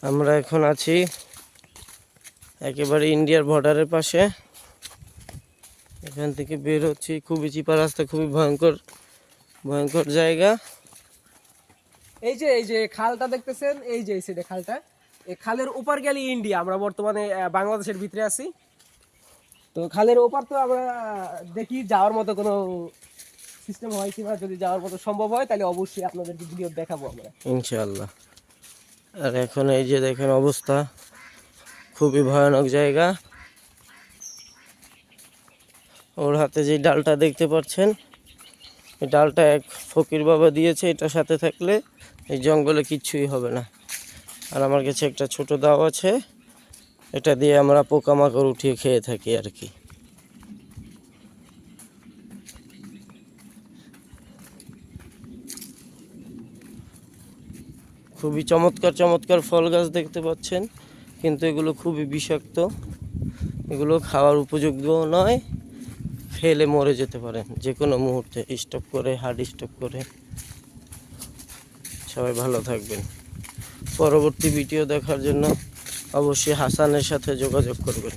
আমরা এখন আছি একেবারে ইন্ডিয়ার বর্ডারের পাশে। এখান থেকে বের হচ্ছি, খুবই চিপা রাস্তা, খুবই ভয়ঙ্কর ভয়ঙ্কর জায়গা। এই যে খালটা দেখতেছেন, এই যে এই সাইডে খালটা, এই খালের ওপার গেলে ইন্ডিয়া। আমরা বর্তমানে বাংলাদেশের ভিতরে আছি। তো খালের ওপার তো আমরা দেখি যাওয়ার মতো কোনো সিস্টেম হয় কিনা, যদি যাওয়ার মতো সম্ভব হয় তাহলে অবশ্যই আপনাদেরকে ভিডিও দেখাবো আমরা ইনশাআল্লাহ। আর এখন এই যে দেখেন অবস্থা, খুবই ভয়ানক জায়গা। ওর হাতে যে ডালটা দেখতে পাচ্ছেন, এই ডালটা এক ফকির বাবা দিয়েছে। এটার সাথে থাকলে এই জঙ্গলে কিচ্ছুই হবে না। আর আমার কাছে একটা ছোট দাও আছে, এটা দিয়ে আমরা পোকামাকড় উঠিয়ে খেয়ে থাকি আর কি। খুবই চমৎকার চমৎকার ফল গাছ দেখতে পাচ্ছেন, কিন্তু এগুলো খুবই বিষাক্ত। এগুলো খাওয়ার উপযোগ্য নয়, ফেলে মরে যেতে পারেন যে কোনো মুহূর্তে, স্টপ করে, হার্ট স্টপ করে। সবাই ভালো থাকবেন। পরবর্তী ভিডিও দেখার জন্য অবশ্যই হাসানের সাথে যোগাযোগ করবেন।